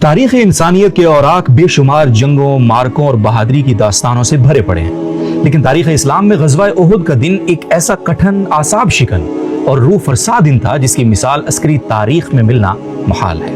तारीख़ इंसानियत के औराक बेशुमार जंगों, मार्कों और बहादुरी की दास्तानों से भरे पड़े हैं, लेकिन तारीख़ इस्लाम में ग़ज़वा उहुद का दिन एक ऐसा कठिन, आसाब शिकन और रूह फरसा दिन था जिसकी मिसाल अस्करी तारीख़ में मिलना मुहाल है।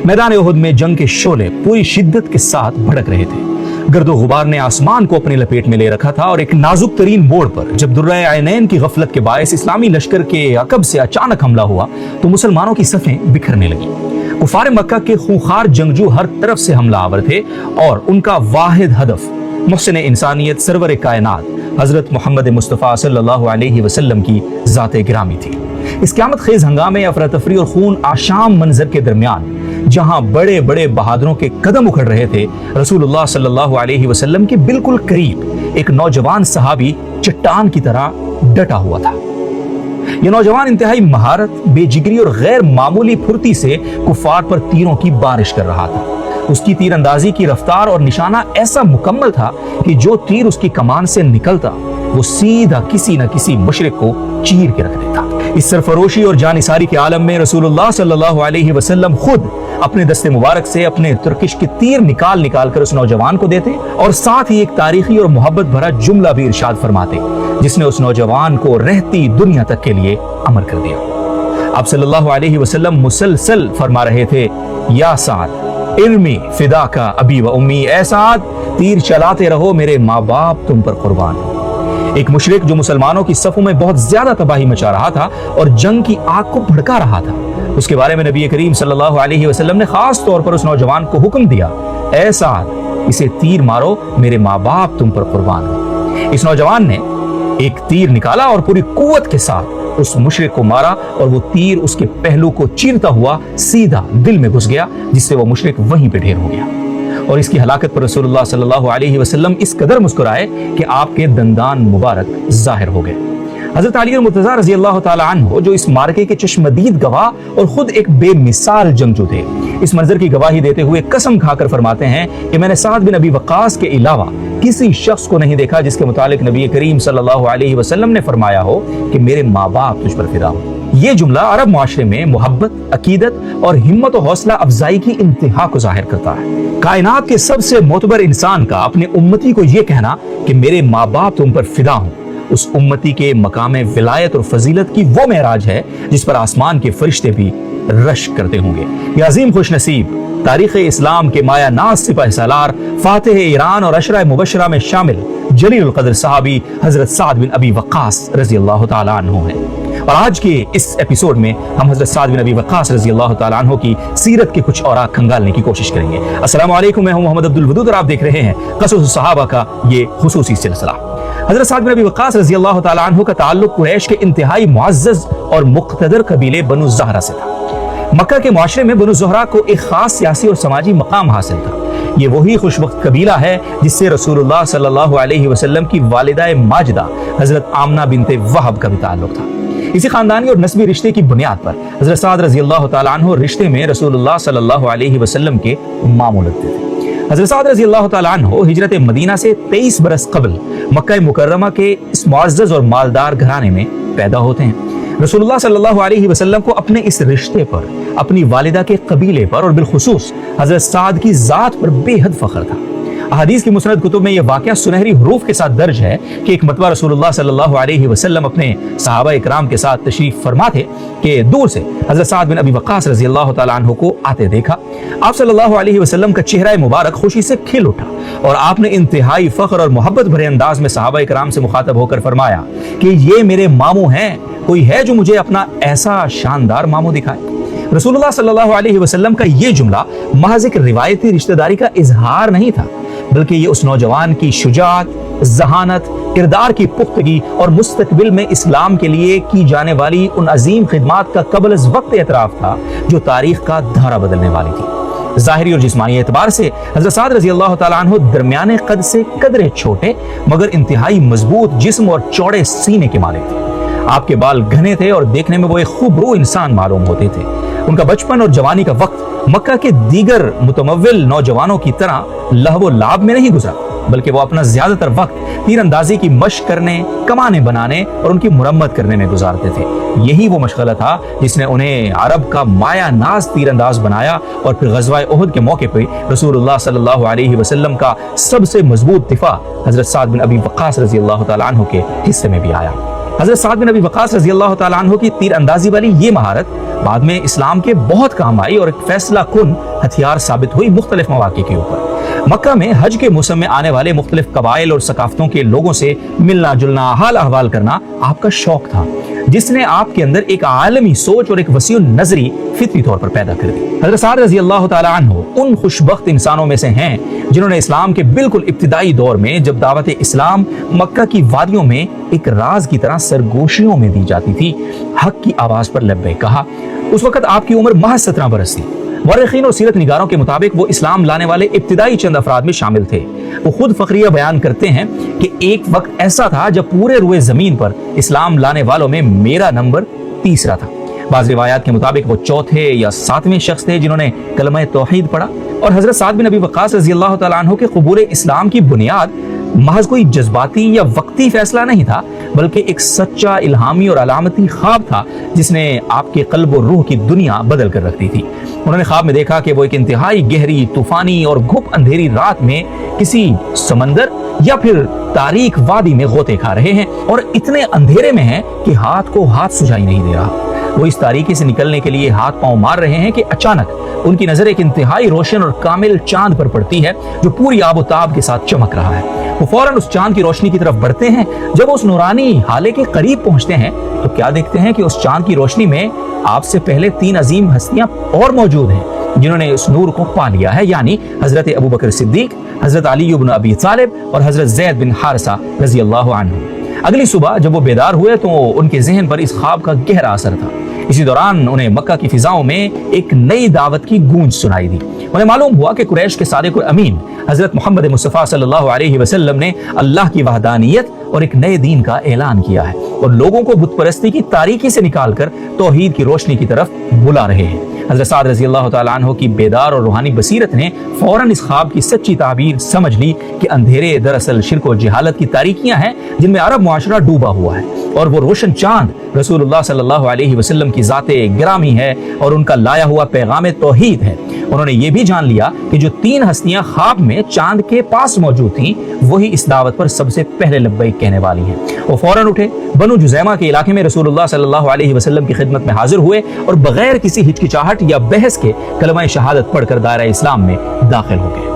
मैदान उहुद में जंग के शोले पूरी शिद्दत के साथ भड़क रहे थे। गर्दो गुबार ने आसमान को अपनी लपेट में ले रखा था और एक नाजुक तरीन मोड़ पर जब दुर्रे आयनैन की गफलत के बायस इस्लामी लश्कर के अकब से अचानक हमला हुआ तो मुसलमानों की सफ़ें बिखरने लगी। कुफार मक्का के खूंखार जंगजू हर तरफ से हमला आवर थे और उनका वाहिद हदफ मुहसिन इंसानियत सरवर कायनात हजरत मोहम्मद मुस्तफ़ा सल्लल्लाहु अलैहि वसल्लम की ज़ाते गिरामी थी। इस क़यामत खेज़ हंगामे, अफरा तफरी और खून आशाम मंजर के दरमियान जहां बड़े बड़े बहादुरों के कदम उखड़ रहे थे, रसूलुल्लाह सल्लल्लाहु अलैहि वसल्लम के बिल्कुल करीब एक नौजवान सहाबी चट्टान की तरह डटा हुआ था। यह नौजवान इंतहाई महारत, बेजिगरी और गैर मामूली फुर्ती से कुफार पर तीरों की बारिश कर रहा था। उसकी तीर अंदाजी की रफ्तार और निशाना ऐसा मुकम्मल था कि जो तीर उसकी कमान से निकलता वो सीधा किसी न किसी मुशरिक को चीर के रख देता। इस सरफरोशी और जानिसारी के आलम में रसूलुल्लाह सल्लल्लाहु अलैहि वसल्लम खुद अपने दस्ते मुबारक से अपने तुर्किश के तीर निकाल कर उस नौजवान को देते और साथ ही एक तारीखी और मोहब्बत भरा जुमला भी इरशाद फरमाते जिसने उस नौजवान को रहती दुनिया तक के लिए अमर कर दिया। आप सल्लल्लाहु अलैहि वसल्लम मुसलसल फरमा रहे थे, या साद इल्मी फिदा का अबी व उम्मी, ऐ साद तीर चलाते रहो, मेरे माँ बाप तुम पर कुर्बान। एक मुशरिक जो मुसलमानों की सफों में बहुत ज्यादा तबाही मचा रहा था और जंग की आग को भड़का रहा था, उसके बारे में नबी करीम सल्लल्लाहु अलैहि वसल्लम ने खास तौर पर उस नौजवान को हुक्म दिया, ऐ साद इसे तीर मारो, मेरे माँ बाप तुम पर कुर्बान हो। इस नौजवान ने एक तीर निकाला और पूरी कुव्वत के साथ उस मुशरिक को मारा और वो तीर उसके पहलू को चीरता हुआ सीधा दिल में घुस गया, जिससे वो मुशरिक वहीं पे ढेर हो गया। और इसकी हलाकत पर रसूलुल्लाह सल्लल्लाहु अलैहि वसल्लम इस कदर मुस्कुराए कि आपके दंदान मुबारक जाहिर हो गए। हजरत अली मुर्तज़ा रज़ी अल्लाह ताला अन्हु जो इस मार्के के चश्मदीद गवाह और खुद एक बेमिसाल जंगजू थे, इस मंजर की गवाही देते हुए कसम खाकर फरमाते हैं कि मैंने साद बिन अबी वक्कास के अलावा किसी शख्स को नहीं देखा जिसके मुतालिक नबी करीम सल्लल्लाहु अलैहि वसल्लम ने फरमाया हो कि मेरे माँ बाप तुझ पर फिदा हो। ये जुमला अरब मुआशरे में मोहब्बत, अकीदत और हिम्मत और हौसला अफजाई की इंतहा को जाहिर करता है। कायनात के सबसे मोतबर इंसान का अपने उम्मती को ये कहना कि मेरे माँ बाप तुम पर फिदा हूँ, उस उम्मती के मकाम विलायत और फजीलत की वो महराज है जिस पर आसमान के फरिश्ते भी रश करते होंगे। ये अजीम खुशनसीब तारीख़ इस्लाम के माया नाज सिपह सालार, फातिह ईरान और अशरा मुबशरा में शामिल जलील क़द्र सहाबी हजरत साद बिन अबी वक्कास रज़ी अल्लाह ताला अन्हु हैं। और आज के इस एपिसोड में हम हजरत साद बिन अबी वक्कास रज़ी अल्लाह ताला अन्हु की सीरत के कुछ औराक खंगालने की कोशिश करेंगे। अस्सलामु अलैकुम, मैं हूं मोहम्मद अब्दुल वदूद और आप देख रहे हैं क़सस सहाबा का ये खुसूसी सिलसिला। हजरत साद बिन अबी वक्कास रज़ी अल्लाह ताला अन्हु का ताल्लुक कुरैश के इंतहाई मुअज़्ज़ज़ और मुक़्तदर कबीले बनु ज़हरा से था। मक्का के मुआशरे में बनु ज़हरा को एक खास सियासी और समाजी मकाम हासिल था। ये वही खुशबख्त कबीला है जिससे रसूलुल्लाह सल्लल्लाहु अलैहि वसल्लम की वालिदा माजिदा हजरत आमना बिनते वहब का भी ताल्लुक था। इसी खानदानी और नस्बी रिश्ते की बुनियाद पर हजरत साद रज़ी अल्लाह ताला अन्हु रिश्ते में रसूलुल्लाह सल्लल्लाहु अलैहि वसल्लम के मामू लगते थे। हजरत साद रज़ी अल्लाह ताला अन्हु हिजरत मदीना से 23 बरस कबल मक्का मुकर्रमा के इस मुअज़्ज़ज़ और मालदार घराने में पैदा होते हैं। रसूलुल्लाह सल्लल्लाहु अलैहि वसल्लम को अपने इस रिश्ते पर, अपनी वालिदा के कबीले पर और बिलखुसूस हजरत साद की जात पर बेहद फख्र था। अहादीस की मुस्नद कुतुब में यह वाक़या सुनहरी हरूफ के साथ दर्ज है कि एक मरतबा रसूलुल्लाह सल्लल्लाहु अलैहि वसल्लम अपने सहाबा इकराम के साथ तशरीफ फरमा थे कि दूर से हजरत साद बिन अबी वक्कास रज़ी अल्लाह ताला अन्हु को आते देखा। आप सल्लल्लाहु अलैहि वसल्लम का चेहरा मुबारक खुशी से खिल उठा और आपने इंतहाई फख्र और मोहब्बत भरे अंदाज में सहाबा इकराम से मुखातब होकर फरमाया कि ये मेरे मामू हैं, कोई है जो मुझे अपना ऐसा शानदार मामू दिखाए। रसूलुल्लाह सल्लल्लाहु अलैहि वसल्लम का ये जुमला महज एक रिवायती रिश्तेदारी का इजहार नहीं था, बल्कि ये उस नौजवान की शुजाअत, ज़हानत, किरदार की पुख्तगी और मुस्तकबिल में इस्लाम के लिए की जाने वाली उन अजीम खिदमात का कबल अज़ वक्त एतराफ़ था जो तारीख का धारा बदलने वाली थी। ज़ाहिरी और जिस्मानी एतबार से हज़रत साद रज़ी अल्लाह ताला अन्हु दरमियाने कद से कदरे छोटे मगर इंतहाई मजबूत जिस्म और चौड़े सीने के मालिक थे। आपके बाल घने थे और देखने में वो एक खूबरू इंसान मालूम होते थे। उनका बचपन और जवानी का वक्त मक्का के दीगर मुतमव्विल नौजवानों की तरह लहवो लाभ में नहीं गुजरा, बल्कि वो अपना ज्यादातर वक्त तीर अंदाजी की मशक करने, कमाने बनाने और उनकी मुरम्मत करने में गुजारते थे। यही वो मशगला था जिसने उन्हें अरब का माया नाज तीर अंदाज बनाया और फिर ग़ज़वा उहद के मौके पर रसूलुल्लाह सल्लल्लाहु अलैहि वसल्लम का सबसे मजबूत दिफा हजरत साद बिन अबी वक़ास रज़ी अल्लाह तआला अन्हु के हिस्से में भी आया। हजरत साद बिन अबी वक़ास रज़ी अल्लाह तआला अन्हु की तीर अंदाजी वाली ये महारत बाद में इस्लाम के बहुत काम आई और एक फैसला कुन हथियार साबित हुई मुख्तलिफ मौक़े के ऊपर। मक्का में हज के मौसम में आने वाले मुख्तलिफ कबाइल और सकाफ़तों के लोगों से मिलना जुलना, हाल अहवाल करना आपका शौक था, जिसने आपके अंदर एक आलमी सोच और एक वसीउ नजरी फितरी तौर पर पैदा कर दी। हज़रत साद रज़ी अल्लाह तआला अन्हु उन खुशबख्त इंसानों में से हैं जिन्होंने इस्लाम के बिल्कुल इब्तिदाई दौर में, जब दावत इस्लाम मक्का की वादियों में एक राज की तरह सरगोशियों में दी जाती थी, हक की आवाज पर लब्बैक कहा। उस वक्त आपकी उम्र महज 17 बरस थी। मुअर्रिखीन और सीरत निगारों के मुताबिक वो इस्लाम लाने वाले इब्तिदाई चंद अफराद में शामिल थे। वो खुद फखरिया बयान करते हैं कि एक वक्त ऐसा था जब पूरे रुए जमीन पर इस्लाम लाने वालों में मेरा नंबर तीसरा था। बाज़ रिवायात के मुताबिक वो चौथे या सातवें शख्स थे जिन्होंने कलमा तौहीद पढ़ा। और हजरत साद बिन अबी वक़ास रज़ी अल्लाह तआला अन्हु के क़बूल इस्लाम की बुनियाद महज कोई जज्बाती या वक्ती फैसला नहीं था, बल्कि एक सच्चा इल्हामी और अलामती ख्वाब था जिसने आपके क़ल्ब और रूह की दुनिया बदल कर रख दी थी। उन्होंने ख्वाब में देखा कि वो एक इंतहाई गहरी, तूफानी और घुप अंधेरी रात में किसी समंदर या फिर तारीक वादी में गोते खा रहे हैं और इतने अंधेरे में हैं कि हाथ को हाथ सुझाई नहीं दे रहा। वो इस तारीकी से निकलने के लिए हाथ पांव मार रहे हैं कि अचानक उनकी नजर एक इंतहाई रोशन और कामिल चांद पर पड़ती है जो पूरी आबोताब के साथ चमक रहा है। वो फौरन उस चांद की रोशनी की तरफ बढ़ते हैं। जब उस नूरानी हाले के करीब पहुंचते हैं तो क्या देखते हैं कि उस चांद की रोशनी में आपसे पहले 3 अजीम हस्तियां और मौजूद हैं जिन्होंने उस नूर को पा लिया है, यानी हजरत अबू बकर सिद्दीक, हजरत अली इब्न अबी तालिब और हजरत ज़ैद बिन हारिसा रज़ी अल्लाह अन्हु। अगली सुबह जब वो बेदार हुए तो उनके जहन पर इस ख्वाब का गहरा असर था। इसी दौरान उन्हें मक्का की फिजाओं में एक नई दावत की गूंज सुनाई दी। उन्हें मालूम हुआ कि कुरैश के सादिक और अमीन हजरत मोहम्मद मुस्तफ़ा सल्लल्लाहु अलैहि वसल्लम ने अल्लाह की वहदानियत और एक नए दीन का ऐलान किया है और लोगों को बुत परस्ती की तारीकी से निकालकर तौहीद की रोशनी की तरफ बुला रहे हैं। हज़रत साद रज़ी अल्लाह तआला अन्हु की बेदार और रूहानी बसीरत ने फौरन इस ख्वाब की सच्ची ताबीर समझ ली कि अंधेरे दरअसल शिर्क और जिहालत की तारीकियां हैं जिनमें अरब मुआशरा डूबा हुआ है और वो रोशन चांद रसूलुल्लाह सल्लल्लाहु अलैहि वसल्लम की ज़ाते गिरामी है और उनका लाया हुआ पैगाम तौहीद है। उन्होंने ये भी जान लिया कि जो 3 हस्तियां ख्वाब में चांद के पास मौजूद थीं वही इस दावत पर सबसे पहले लब्बैक कहने वाली हैं। वो फौरन उठे, बनु जुज़ैमा के इलाके में रसूलुल्लाह सल्लल्लाहु अलैहि वसल्लम की खिदमत में हाजिर हुए और बगैर किसी हिचकिचाहट या बहस के कलमा शहादत पढ़कर दायरा इस्लाम में दाखिल हो गए।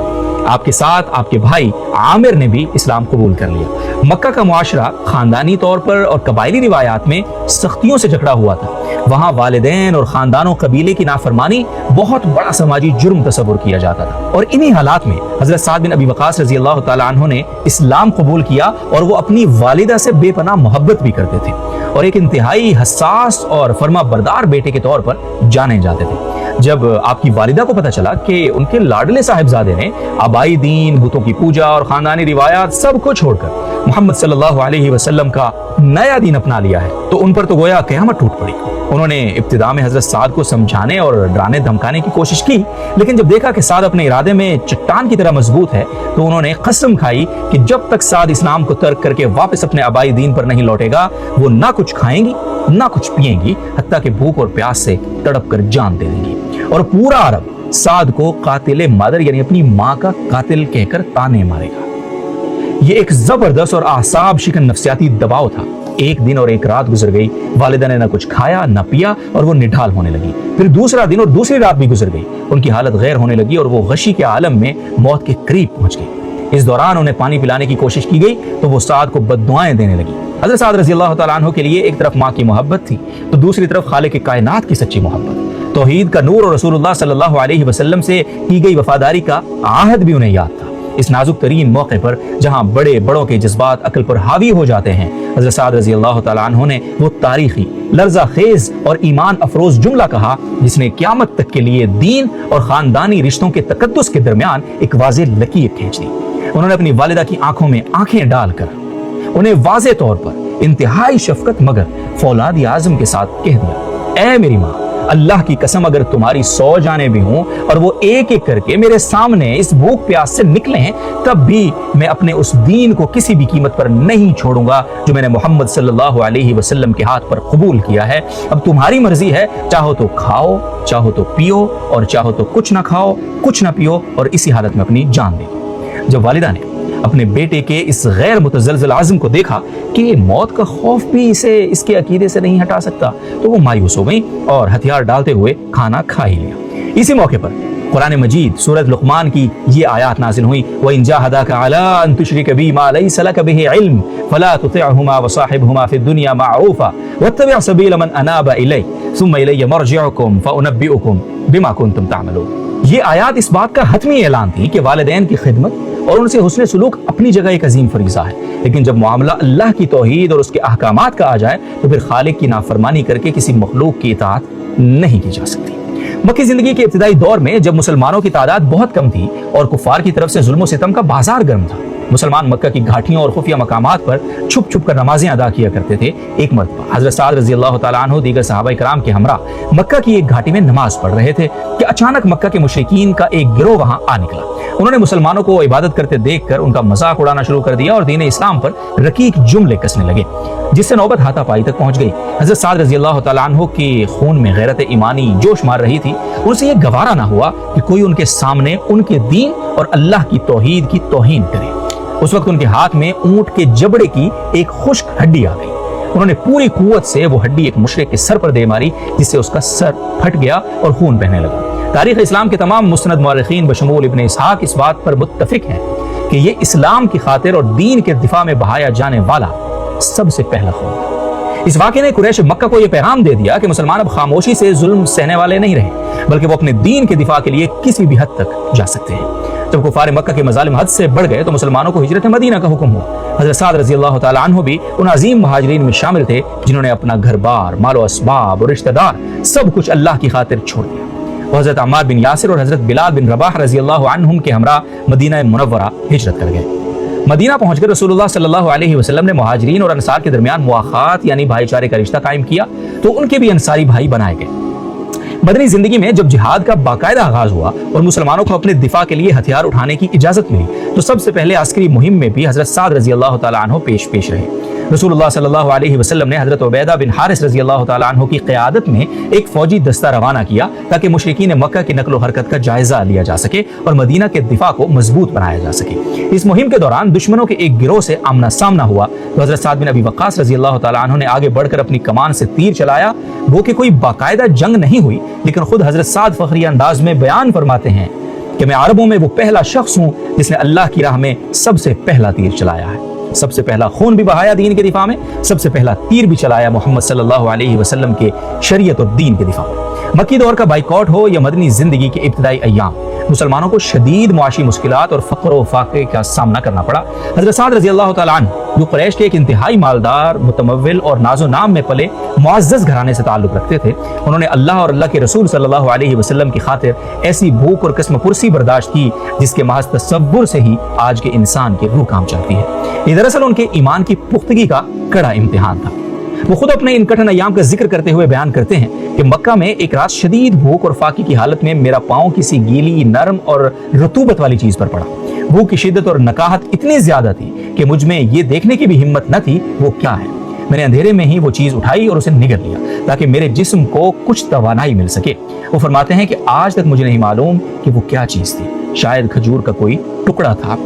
आपके साथ आपके भाई आमिर ने भी इस्लाम कबूल कर लिया। मक्का का मुआशरा खानदानी तौर पर और कबायली रिवायात में सख्तियों से जकड़ा हुआ था। वहाँ वालिदैन और खानदानों कबीले की नाफरमानी बहुत बड़ा समाजी जुर्म तस्वुर किया जाता था और इन्हीं हालात में हजरत साद बिन अबी वक़ास रज़ी अल्लाह तआला अन्हु ने इस्लाम कबूल किया और वो अपनी वालिदा से बेपनाह मोहब्बत भी करते थे और एक इंतहाई हसास और फर्मा बरदार बेटे के तौर पर जाने जाते थे। जब आपकी वालिदा को पता चला कि उनके लाडले साहिबजादे ने आबाई दीन, बुतों की पूजा और खानदानी रिवायात सब को छोड़कर मोहम्मद सल्लल्लाहु अलैहि वसल्लम का नया दीन अपना लिया है तो उन पर तो गोया क़यामत टूट पड़ी। उन्होंने इब्तिदा में हजरत साद को समझाने और डराने धमकाने की कोशिश की, लेकिन जब देखा कि साद अपने इरादे में चट्टान की तरह मजबूत है तो उन्होंने कसम खाई कि जब तक साद इस्लाम को तर्क करके वापस अपने आबाई दीन पर नहीं लौटेगा वो ना कुछ खाएंगी ना कुछ पिएंगी, हत्ता कि भूख और प्यास से तड़प कर जान दे देंगी। और पूरा अरब साद को कातिल मादर यानी अपनी माँ का कातिल कहकर ताने मारेगा। ये एक जबरदस्त और आसाब शिकन नफ्सियाती दबाव था। एक दिन और एक रात गुजर गई, वालिदा ने ना कुछ खाया ना पिया और वो निढाल होने लगी। फिर दूसरा दिन और दूसरी रात भी गुजर गई, उनकी हालत गैर होने लगी और वो गशी के आलम में मौत के करीब पहुंच गई। इस दौरान उन्हें पानी पिलाने की कोशिश की गई तो वो साद को बद्दुआएं देने लगी। हज़रत साद रज़ी अल्लाह तआला अन्हु के लिए एक तरफ माँ की मोहब्बत थी तो दूसरी तरफ खालिक कायनात की सच्ची मोहब्बत, तौहीद का नूर और रसूलुल्लाह सल्लल्लाहु अलैहि वसल्लम से की गई वफादारी का आहद भी उन्हें याद था। इस नाजुक तरीन मौके पर जहाँ बड़े बड़ों के जज्बात अकल पर हावी हो जाते हैं, हज़रत साद रज़ी अल्लाह तआला अन्हु ने वो तारीखी, लर्जा खेज और ईमान अफरोज जुमला कहा जिसने क़यामत तक के लिए दीन और ख़ानदानी रिश्तों के तकद्दुस के दरमियान एक वाज़ेह लकीर खींच दी। उन्होंने अपनी वालिदा की आंखों में आंखें डालकर उन्हें वाज़ेह तौर पर इंतहाई शफकत मगर फौलाद आज़म के साथ कह दिया, ऐ मेरी माँ, اللہ کی قسم اگر تمہاری 100 جانیں بھی ہوں اور وہ ایک ایک کر کے میرے سامنے اس بھوک پیاس سے نکلیں تب بھی میں اپنے اس دین کو کسی بھی قیمت پر نہیں چھوڑوں گا جو میں نے محمد صلی اللہ علیہ وسلم کے ہاتھ پر قبول کیا ہے۔ اب تمہاری مرضی ہے، چاہو تو کھاؤ، چاہو تو پیو، اور چاہو تو کچھ نہ کھاؤ کچھ نہ پیو اور اسی حالت میں اپنی جان دے۔ جب والدہ نے اپنے بیٹے کے اس غیر متزلزل عزم کو دیکھا کہ موت کا خوف بھی اسے اس کے عقیدے سے نہیں ہٹا سکتا تو وہ مایوس ہو گئی اور ہتھیار ڈالتے ہوئے کھانا کھا ہی لیا۔ اسی موقع پر قرآن مجید سورۃ لقمان کی یہ آیات نازل ہوئی، وَإِن جَاهَدَاكَ عَلَىٰ أَن تُشْرِكَ بِي مَا لَيْسَ لَكَ بِهِ عِلْمٌ فَلَا تُطِعْهُمَا وَصَاحِبْهُمَا فِي الدُّنْيَا مَعْرُوفًا وَاتَّبِعْ سَبِيلَ مَنْ أَنَابَ إِلَيَّ ثُمَّ إِلَيَّ مَرْجِعُكُمْ فَأُنَبِّئُكُمْ بِمَا كُنتُمْ تَعْمَلُونَ۔ یہ آیات اس بات کا حتمی اعلان تھی کہ والدین کی خدمت اور ان سے حسن سلوک اپنی جگہ ایک عظیم فریضہ ہے، لیکن جب معاملہ اللہ کی توحید اور اس کے احکامات کا آ جائے تو پھر خالق کی نافرمانی کر کے کسی مخلوق کی اطاعت نہیں کی جا سکتی۔ مکی زندگی کے ابتدائی دور میں جب مسلمانوں کی تعداد بہت کم تھی اور کفار کی طرف سے ظلم و ستم کا بازار گرم تھا، مسلمان مکہ کی گھاٹیوں اور خفیہ مقامات پر چھپ چھپ کر نمازیں ادا کیا کرتے تھے۔ ایک مرتبہ حضرت سعد رضی اللہ تعالیٰ عنہ دیگر صحابہ کرام کے ہمراہ مکہ کی ایک گھاٹی میں نماز پڑھ رہے تھے کہ اچانک مکہ کے مشرکین کا ایک گروہ وہاں آ نکلا۔ انہوں نے مسلمانوں کو عبادت کرتے دیکھ کر ان کا مذاق اڑانا شروع کر دیا اور دین اسلام پر رقیق جملے کسنے لگے، جس سے نوبت ہاتھا پائی تک پہنچ گئی۔ حضرت سعد رضی اللہ تعالیٰ عنہ کے خون میں غیرت ایمانی جوش مار رہی تھی، ان سے یہ گوارا نہ ہوا کہ کوئی ان کے سامنے ان کے دین اور اللہ کی توحید کی توہین کرے۔ اس وقت ان کے ہاتھ میں اونٹ کے جبڑے کی ایک خشک ہڈی آ گئی۔ انہوں نے پوری قوت سے وہ ہڈی ایک مشرک کے سر پر دے ماری، جس سے اس کا سر پھٹ گیا اور خون بہنے لگا۔ تاریخ اسلام کے تمام مستند مورخین بشمول ابن اسحاق اس بات پر متفق ہیں کہ یہ اسلام کی خاطر اور دین کے دفاع میں بہایا جانے والا سب سے پہلا خون تھا۔ اس واقعے نے قریش مکہ کو یہ پیغام دے دیا کہ مسلمان اب خاموشی سے ظلم سہنے والے نہیں رہے، بلکہ وہ اپنے دین کے دفاع کے لیے کسی بھی حد تک جا سکتے ہیں۔ جب کفار مکہ کے مظالم حد سے بڑھ گئے تو مسلمانوں کو ہجرت مدینہ کا حکم ہوا۔ حضرت سعد رضی اللہ تعالیٰ عنہ بھی ان عظیم مہاجرین میں شامل تھے جنہوں نے اپنا گھر بار، مال و اسباب اور رشتہ دار سب کچھ اللہ کی خاطر چھوڑ دیا۔ وہ حضرت عمار بن یاسر اور حضرت بلال بن رباح رضی اللہ عنہم کے ہمراہ مدینہ منورہ ہجرت کر گئے۔ مدینہ پہنچ کر رسول اللہ صلی اللہ علیہ وسلم نے مہاجرین اور انصار کے درمیان مواخات یعنی بھائی چارے کا رشتہ قائم کیا تو ان کے بھی انصاری بھائی بنائے گئے۔ مدنی زندگی میں جب جہاد کا باقاعدہ آغاز ہوا اور مسلمانوں کو اپنے دفاع کے لیے ہتھیار اٹھانے کی اجازت ملی تو سب سے پہلے عسکری مہم میں بھی حضرت سعد رضی اللہ تعالیٰ عنہ پیش رہے۔ رسول اللہ صلی اللہ علیہ وسلم نے حضرت عبیدہ بن حارث رضی اللہ تعالیٰ عنہ کی قیادت میں ایک فوجی دستہ روانہ کیا تاکہ مشرکین مکہ کی نقل و حرکت کا جائزہ لیا جا سکے اور مدینہ کے دفاع کو مضبوط بنایا جا سکے۔ اس مہم کے دوران دشمنوں کے ایک گروہ سے آمنا سامنا ہوا تو حضرت سعد بن ابی وقاص رضی اللہ تعالیٰ عنہ نے آگے بڑھ کر اپنی کمان سے تیر چلایا۔ وہ کہ کوئی باقاعدہ جنگ نہیں ہوئی، لیکن خود حضرت سعد فخری انداز میں بیان فرماتے ہیں کہ میں عربوں میں وہ پہلا شخص ہوں جس نے اللہ کی راہ میں سب سے پہلا تیر چلایا ہے، سب سے پہلا خون بھی بہایا دین کے دفاع میں، سب سے پہلا تیر بھی چلایا محمد صلی اللہ علیہ وسلم کے شریعت اور دین کے دفاع میں۔ مکی دور کا بائیکاٹ ہو یا مدنی زندگی کے ابتدائی ایام، مسلمانوں کو شدید معاشی مشکلات اور فقر و فاقے کا سامنا کرنا پڑا۔ حضرت سعد رضی اللہ تعالیٰ عنہ جو قریش کے ایک انتہائی مالدار، متمول اور ناز و نام میں پلے معزز گھرانے سے تعلق رکھتے تھے، انہوں نے اللہ اور اللہ کے رسول صلی اللہ علیہ وسلم کی خاطر ایسی بھوک اور قسم پرسی برداشت کی جس کے محض تصور سے ہی آج کے انسان کی روح کام چلتی ہے۔ یہ دراصل ان کے ایمان کی پختگی کا کڑا امتحان تھا۔ وہ خود اپنے ان کٹھن ایام کا ذکر کرتے ہوئے بیان کرتے ہیں کہ مکہ میں ایک رات شدید بھوک اور فاقے کی حالت میں میرا پاؤں کسی گیلی، نرم اور رطوبت والی چیز پر پڑا۔ بھوک کی شدت اور نکاہت اتنی زیادہ تھی کہ مجھ میں یہ دیکھنے کی بھی ہمت نہ تھی وہ کیا ہے۔ میں نے اندھیرے میں ہی وہ چیز اٹھائی اور اسے نگل لیا تاکہ میرے جسم کو کچھ توانائی مل سکے۔ وہ فرماتے ہیں کہ آج تک مجھے نہیں معلوم کہ وہ کیا چیز تھی، شاید کھجور کا کوئی ٹکڑا تھا۔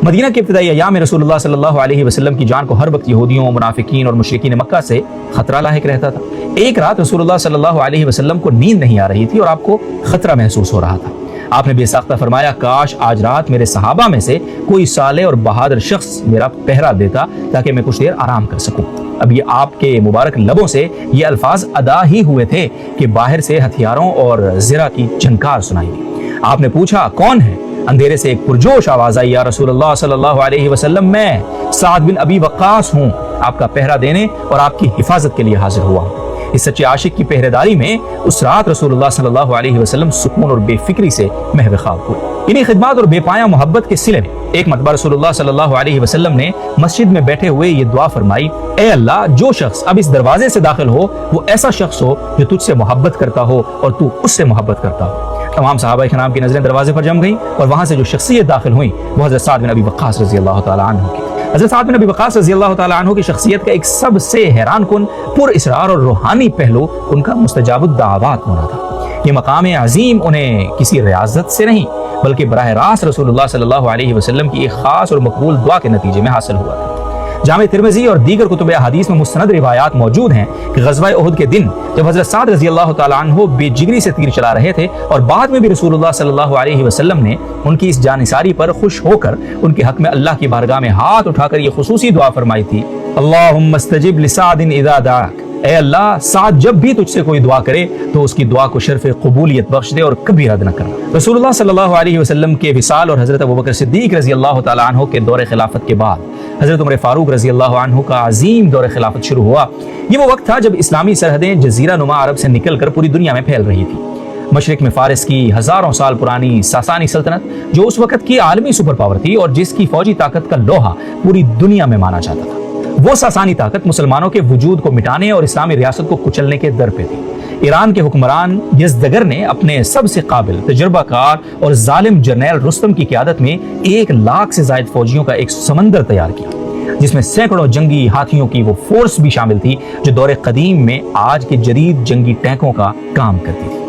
مدینہ کے ابتدائی ایام میں رسول اللہ صلی اللہ علیہ وسلم کی جان کو ہر وقت یہودیوں، منافقین اور مشرکین مکہ سے خطرہ لاحق رہتا تھا۔ ایک رات رسول اللہ صلی اللہ علیہ وسلم کو نیند نہیں آ رہی تھی اور آپ کو خطرہ محسوس ہو رہا تھا۔ آپ نے بے ساختہ فرمایا، کاش آج رات میرے صحابہ میں سے کوئی صالح اور بہادر شخص میرا پہرا دیتا تاکہ میں کچھ دیر آرام کر سکوں۔ اب یہ آپ کے مبارک لبوں سے یہ الفاظ ادا ہی ہوئے تھے کہ باہر سے ہتھیاروں اور زرہ کی جھنکار سنائی دی۔ آپ نے پوچھا، کون ہے؟ اندھیرے سے ایک پرجوش آواز آئی، یا رسول اللہ صلی اللہ علیہ وسلم، میں سعد بن ابی وقاص ہوں، آپ کا پہرا دینے اور آپ کی حفاظت کے لیے حاضر ہوا ہوں۔ اس سچے عاشق کی پہرے داری میں اس رات رسول اللہ صلی اللہ علیہ وسلم سکون اور بے فکری سے محو خواب ہوئے۔ انہی خدمات اور بے پایہ محبت کے صلے میں ایک مرتبہ رسول صلی اللہ علیہ وسلم نے مسجد میں بیٹھے ہوئے یہ دعا فرمائی، اے اللہ جو شخص اب اس دروازے سے داخل ہو وہ ایسا شخص ہو جو تجھ سے محبت کرتا ہو اور تو اس سے محبت کرتا ہو۔ تمام صحابہ کرام کی نظریں دروازے پر جم گئیں اور وہاں سے جو شخصیت داخل ہوئی وہ حضرت سعد بن ابی وقاص رضی اللہ تعالی عنہ کی۔ حضرت سعد بن ابی وقاص رضی اللہ تعالی عنہ کی شخصیت کا ایک سب سے حیران کن پر اسرار اور روحانی پہلو ان کا مستجاب الدعوات ہونا تھا۔ یہ مقام عظیم انہیں کسی ریاضت سے نہیں بلکہ براہ راست رسول اللہ صلی اللہ علیہ وسلم کی ایک خاص اور مقبول دعا کے نتیجے میں حاصل ہوا تھا۔ جامع ترمذی اور دیگر کتب احادیث میں مستند روایات موجود ہیں کہ غزوہ احد کے دن جب حضرت سعد رضی اللہ تعالی عنہ بے جگری سے تیر چلا رہے تھے اور بعد میں بھی رسول اللہ صلی اللہ علیہ وسلم نے ان کی اس جانثاری پر خوش ہو کر ان کے حق میں اللہ کی بارگاہ میں ہاتھ اٹھا کر یہ خصوصی دعا فرمائی تھی، اللہم استجب لسعد اذا دعاک، اے اللہ سعد جب بھی تجھ سے کوئی دعا کرے تو اس کی دعا کو شرف قبولیت بخش دے اور کبھی رد نہ کرنا۔ رسول اللہ صلی اللہ علیہ وسلم کے وصال اور حضرت ابوبکر صدیق رضی اللہ تعالی عنہ کے دور خلافت کے بعد حضرت عمر فاروق رضی اللہ عنہ کا عظیم دور خلافت شروع ہوا۔ یہ وہ وقت تھا جب اسلامی سرحدیں جزیرہ نما عرب سے نکل کر پوری دنیا میں پھیل رہی تھی۔ مشرق میں فارس کی ہزاروں سال پرانی ساسانی سلطنت جو اس وقت کی عالمی سپر پاور تھی اور جس کی فوجی طاقت کا لوہا پوری دنیا میں مانا جاتا تھا، وہ ساسانی طاقت مسلمانوں کے وجود کو مٹانے اور اسلامی ریاست کو کچلنے کے در پہ تھی۔ ایران کے حکمران یزدگر نے اپنے سب سے قابل، تجربہ کار اور ظالم جرنیل رستم کی قیادت میں 1 لاکھ سے زائد فوجیوں کا ایک سمندر تیار کیا، جس میں سینکڑوں جنگی ہاتھیوں کی وہ فورس بھی شامل تھی جو دور قدیم میں آج کے جدید جنگی ٹینکوں کا کام کرتی تھی۔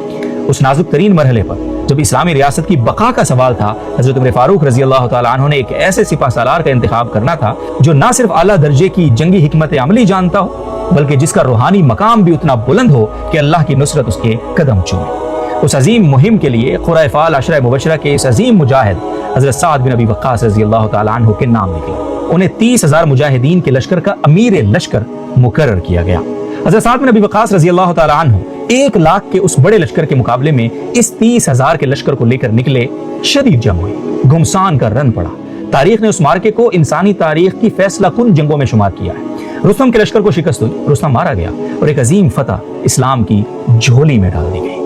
اس نازک ترین مرحلے پر جب اسلامی ریاست کی بقا کا سوال تھا، حضرت عمر فاروق رضی اللہ تعالی عنہ نے ایک ایسے سپہ سالار کا انتخاب کرنا تھا جو نہ صرف اعلیٰ درجے کی جنگی حکمت عملی جانتا ہو بلکہ جس کا روحانی مقام بھی اتنا بلند ہو کہ اللہ کی نصرت اس کے قدم چومے۔ اس عظیم مہم کے لیے قرۂ فال عشرہ مبشرہ کے اس عظیم مجاہد حضرت سعد بن ابی وقاص رضی اللہ تعالی عنہ کے نام نکلے۔ انہیں 30,000 مجاہدین کے لشکر کا امیر لشکر مقرر کیا گیا۔ حضرت سعد بن ابی وقاص رضی اللہ تعالی عنہ 1 لاکھ کے اس بڑے لشکر کے مقابلے میں اس 30,000 کے لشکر کو لے کر نکلے۔ شدید جنگ ہوئی، گھمسان کا رن پڑا۔ تاریخ نے اس مارکے کو انسانی تاریخ کی فیصلہ کن جنگوں میں شمار کیا ہے۔ رستم کے لشکر کو شکست ہوئی، رستم مارا گیا اور ایک عظیم فتح اسلام کی جھولی میں ڈال دی گئی۔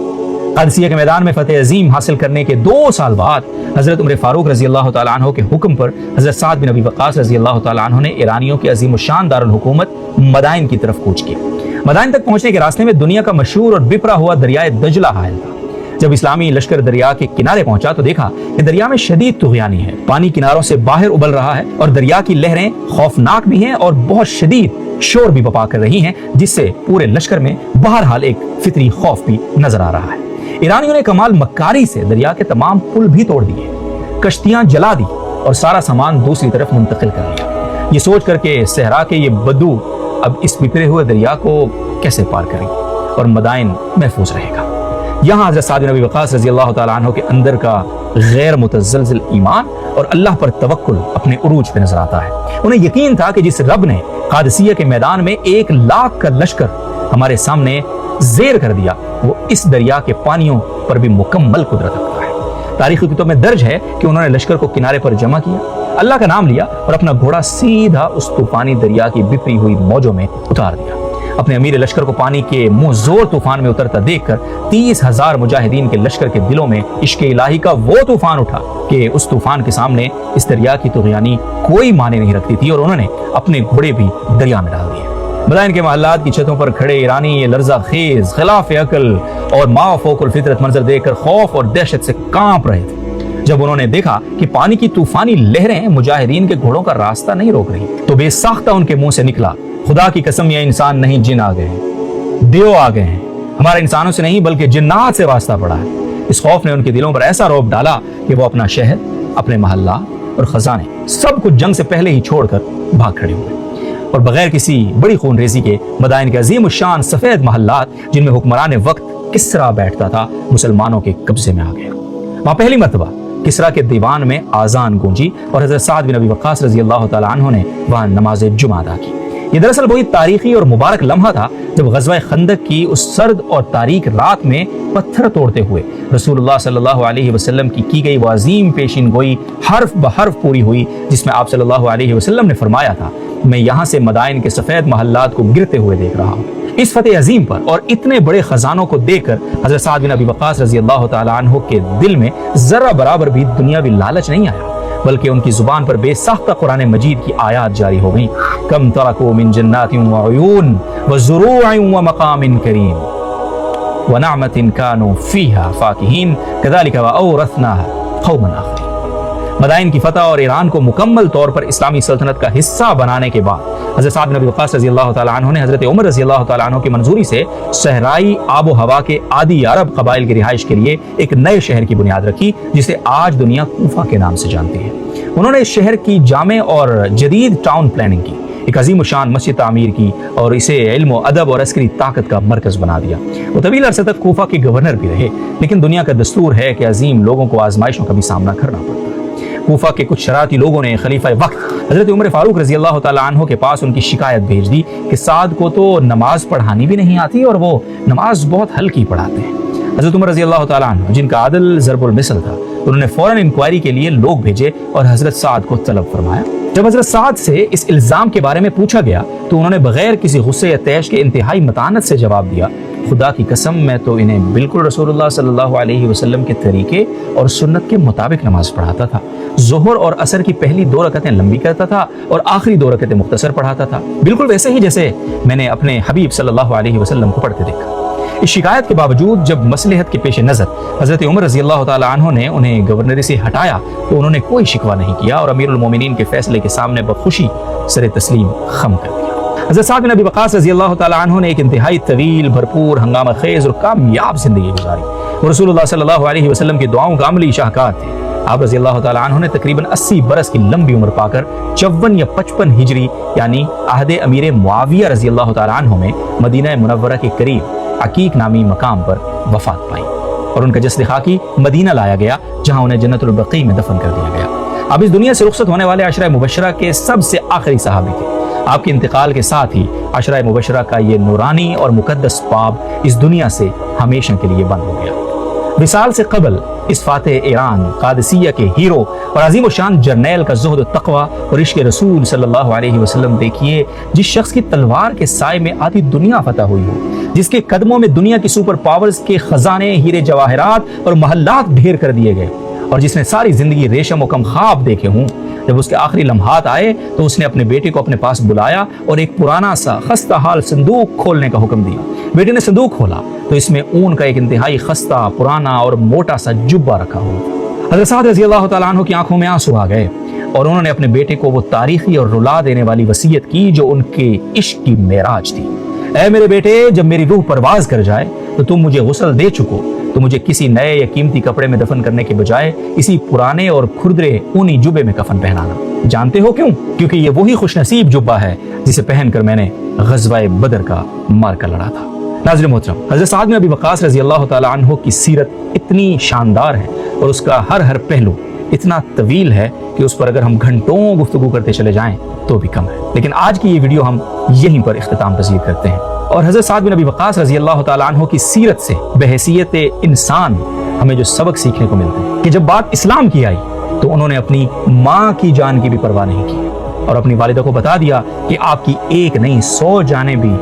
قادسیہ کے میدان میں فتح عظیم حاصل کرنے کے 2 سال بعد حضرت عمر فاروق رضی اللہ تعالی عنہ کے حکم پر حضرت سعد بن ابی وقاص رضی اللہ تعالی عنہ نے ایرانیوں کے عظیم الشان دارالحکومت مدائن کی طرف کوچ کیا۔ مدائن تک پہنچنے کے راستے میں دنیا کا مشہور اور بپرا ہوا دریائے دجلہ حائل تھا۔ جب اسلامی لشکر دریا کے کنارے پہنچا تو دیکھا کہ دریا میں شدید طغیانی ہے، پانی کناروں سے باہر ابل رہا ہے اور دریا کی لہریں خوفناک بھی ہیں اور بہت شدید شور بھی بپا کر رہی ہیں، جس سے پورے لشکر میں بہرحال ایک فطری خوف بھی نظر آ رہا ہے۔ ایرانیوں نے کمال مکاری سے دریا کے تمام پل بھی توڑ دیے، کشتیاں جلا دی اور سارا سامان دوسری طرف منتقل کر لیا، یہ سوچ کر کہ صحرا کے یہ بدو اب اس بپرے ہوئے دریا کو کیسے پار کریں اور مدائن محفوظ رہے گا۔ یہاں حضرت سعد بن ابی وقاص رضی اللہ تعالی عنہ کے اندر کا غیر متزلزل ایمان اور اللہ پر توکل اپنے عروج پہ نظر آتا ہے۔ انہیں یقین تھا کہ جس رب نے قادسیہ کے میدان میں 1 لاکھ کا لشکر ہمارے سامنے زیر کر دیا، وہ اس دریا کے پانیوں پر بھی مکمل قدرت رکھتا ہے۔ تاریخی کتب میں درج ہے کہ انہوں نے لشکر کو کنارے پر جمع کیا، اللہ کا نام لیا اور اپنا گھوڑا سیدھا اس طوفانی دریا کی بپری ہوئی موجوں میں اتار دیا۔ اپنے امیر لشکر کو پانی کے منہ زور طوفان میں اترتا دیکھ کر 30,000 مجاہدین کے لشکر کے دلوں میں عشق الہی کا وہ طوفان اٹھا کہ اس طوفان کے سامنے اس دریا کی طغیانی کوئی معنی نہیں رکھتی تھی، اور انہوں نے اپنے گھوڑے بھی دریا میں ڈال دیے۔ مدائن کے محلات کی چھتوں پر کھڑے ایرانی یہ لرزہ خیز، خلاف عقل اور ما فوق الفطرت منظر دیکھ کر خوف اور دہشت سے کانپ رہے تھے۔ جب انہوں نے دیکھا کہ پانی کی طوفانی لہریں مجاہدین کے گھوڑوں کا راستہ نہیں روک رہی تو بے ساختہ ان کے منہ سے نکلا، خدا کی قسم یہ انسان نہیں، جن آ گئے ہیں، دیو آ گئے ہیں، ہمارا انسانوں سے نہیں بلکہ جنات سے واسطہ پڑا ہے۔ اس خوف نے ان کے دلوں پر ایسا رعب ڈالا کہ وہ اپنا شہر، اپنے محلہ اور خزانے سب کچھ جنگ سے پہلے ہی چھوڑ کر بھاگ کھڑے ہوئے اور بغیر کسی بڑی خون ریزی کے مدائن کے عظیم الشان سفید محلات جن میں حکمران وقت کسرا بیٹھتا تھا مسلمانوں کے قبضے میں آ گیا۔ وہاں پہلی مرتبہ کسرا کے دیوان میں آذان گونجی اور حضرت سعد بن ابی وقاص رضی اللہ تعالی عنہ نے وہاں نماز جمعہ ادا کی۔ یہ دراصل وہی تاریخی اور مبارک لمحہ تھا جب غزوہ خندق کی اس سرد اور تاریک رات میں پتھر توڑتے ہوئے رسول اللہ صلی اللہ علیہ وسلم کی گئی وہ عظیم پیشین گوئی حرف بحرف پوری ہوئی، جس میں آپ صلی اللہ علیہ وسلم نے فرمایا تھا، میں یہاں سے مدائن کے سفید محلات کو گرتے ہوئے دیکھ رہا ہوں۔ اس فتح عظیم پر اور اتنے بڑے خزانوں کو دیکھ کر حضرت سعد بن ابی وقاص رضی اللہ تعالی عنہ کے دل میں ذرہ برابر بھی دنیاوی لالچ نہیں آیا، बल्कि उनकी जुबान पर बेसाख्ता कुरान मजीद की आयात जारी हो गई। कम तरकू मिन जन्नातिन व उयून व ज़ुरूइन व मकामिन करीम व नअमतिन कानू फीहा फाकिहीन कज़ालिका व औरथनाहा कौमन आखरीन। मदाइन की फतह और ईरान को मुकम्मल तौर पर इस्लामी सल्तनत का हिस्सा बनाने के बाद हज़रत साद बिन अबी वक़्क़ास रज़ी अल्लाह तआला अन्हु ने हज़रत उमर रज़ी अल्लाह तआला अन्हु की मंजूरी से सहराई आबो हवा के आदि अरब कबाइल की रिहाइश के लिए एक नए शहर की बुनियाद रखी, जिसे आज दुनिया कूफा के नाम से जानती है। उन्होंने इस शहर की जामे और जदीद टाउन प्लानिंग की, एक अजीम शान मस्जिद तामीर की और इसे इल्म, अदब और अस्करी ताकत का मरकज़ बना दिया। वो तवील अरसे तक कूफा के गवर्नर भी रहे, लेकिन दुनिया का दस्तूर है कि अजीम लोगों को आजमाइशों का भी सामना करना पड़ता है। कूफा के कुछ शरारती लोगों ने खलीफा वक्त हज़रत उमर फारूक रज़ी अल्लाह तआला अन्हु के पास उनकी शिकायत भेज दी कि साद को तो नमाज पढ़ानी भी नहीं आती और वो नमाज बहुत हल्की पढ़ाते हैं। हज़रत उमर रज़ी अल्लाह तआला अन्हु, जिनका आदल ज़रबुल मिसल था, उन्होंने फ़ौरन इंक्वायरी के लिए लोग भेजे और हज़रत साद को तलब फरमाया। जब हज़रत साद से इस इल्ज़ाम के बारे में पूछा गया तो उन्होंने बगैर किसी गुस्से या तैश के इंतहाई मतानत से जवाब दिया, खुदा की कसम मैं तो इन्हें बिल्कुल रसूलुल्लाह सल्लल्लाहु अलैहि वसल्लम के तरीके और सुन्नत के मुताबिक नमाज पढ़ाता था। ज़ोहर और असर की पहली 2 रकतें लंबी करता था और आखिरी 2 रकतें मुख्तसर पढ़ाता था, बिल्कुल वैसे ही जैसे मैंने अपने हबीब सल्लल्लाहु अलैहि वसल्लम को पढ़ते देखा। इस शिकायत के बावजूद जब मसलहत के पेश नज़र हज़रत उमर रज़ी अल्लाह तआला अन्हु ने उन्हें गवर्नरी से हटाया तो उन्होंने कोई शिकवा नहीं किया और अमीरुल मोमिनीन के फैसले के सामने बखुशी सर तस्लीम खम कर दिया। हज़रत साद बिन अबी वक़्क़ास रज़ी अल्लाह तआला अन्हु ने एक इंतहाई तवील, भरपूर, हंगामा खेज़ और कामयाब ज़िंदगी गुजारी। वो रसूलुल्लाह सल्लल्लाहु अलैहि वसल्लम की दुआओं का अमली शाहकार थे। आप रज़ी अल्लाह तआला अन्हु ने तकरीबन 80 बरस की लंबी उम्र पाकर 54 या 55 हिजरी यानी आहद अमीर मुआविया रज़ी अल्लाह तआला अन्हु में मदीना मुनव्वरा के करीब अकीक नामी मकाम पर वफात पाई और उनका जस्द खाकी मदीना लाया गया, जहां उन्हें जन्नतुल बक़ी में दफन कर दिया गया। अब इस दुनिया से रुखसत होने वाले अशरा मुबशरा के सबसे आखिरी सहाबी थे। आपके इंतकाल के साथ ही अशरा मुबशरा का ये नूरानी और मुकद्दस बाब इस दुनिया से हमेशा के लिए बंद हो गया। विसाल से कबल इस फातेह ईरान, कादिसिया के हीरो और अजीम व शान जर्नैल का ज़ुहद, तक़वा और इश्क़ रसूल सल्लल्लाहु अलैहि वसल्लम देखिए, जिस शख्स की तलवार के साए में आधी दुनिया फतह हुई हो, जिसके कदमों में दुनिया की सुपर पावर्स के खजाने, हीरे जवाहरात और महल्लात ढेर कर दिए गए और जिसने सारी जिंदगी रेशम और कम ख्वाब देखे हों, जब उसके आखिरी लम्हात आए तो उसने अपने बेटे को अपने पास बुलाया और एक पुराना सा खस्ता हाल संदूक खोलने का हुक्म दिया। बेटे ने संदूक खोला तो इसमें ऊन का एक इंतहाई खस्ता, पुराना और मोटा सा जुब्बा रखा हुआ था। हज़रत साद रज़ी अल्लाह तआला अन्हु की आंखों में आंसू आ गए और उन्होंने अपने बेटे को वो तारीखी और रुला देने वाली वसीयत की जो उनके इश्क की मेराज थी। ऐ मेरे बेटे, जब मेरी रूह परवाज कर जाए तो तुम मुझे गुस्ल दे चुको तो मुझे किसी नए या कीमती कपड़े में दफन करने के बजाय इसी पुराने और खुरदरे ऊनी जुब्बे में कफन पहनाना। जानते हो क्यों? क्योंकि ये वही खुशनसीब जुब्बा है जिसे पहनकर मैंने ग़ज़वाए बदर का मार्का लड़ा था। नाज़रीन मोहतरम, हज़रत साद बिन अबी वक़्क़ास रज़ी अल्लाह तआला अन्हु की सीरत इतनी शानदार है और उसका हर पहलू इतना तवील है कि उस पर अगर हम घंटों गुफ्तगू करते चले जाएं तो भी कम है। लेकिन आज की ये वीडियो हम यहीं पर इख्तिताम पज़ीर करते हैं और हज़रत साद बिन अबी वक़्क़ास रज़ी अल्लाह तआला अन्हु की सीरत से बहैसियत इंसान हमें जो सबक सीखने को मिलते हैं कि जब बात इस्लाम की आई तो उन्होंने अपनी माँ की जान की भी परवाह नहीं की और अपनी वालिदा को बता दिया कि आपकी एक नहीं 100 जानें भी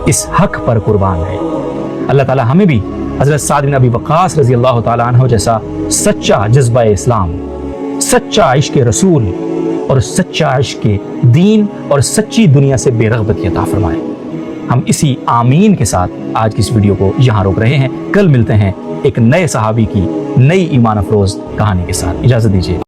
इस हक पर कुर्बान है। अल्लाह ताला हमें भी हज़रत साद बिन अबी वक़्क़ास रज़ी अल्लाह तआला अन्हु जैसा सच्चा जज्बा इस्लाम, सच्चा इश्क़ रसूल और सच्चा इश्क़ दीन और सच्ची दुनिया से बेरग़बती अता फरमाए। हम इसी आमीन के साथ आज की इस वीडियो को यहाँ रोक रहे हैं। कल मिलते हैं एक नए सहाबी की नई ईमान अफरोज़ कहानी के साथ। इजाज़त दीजिए।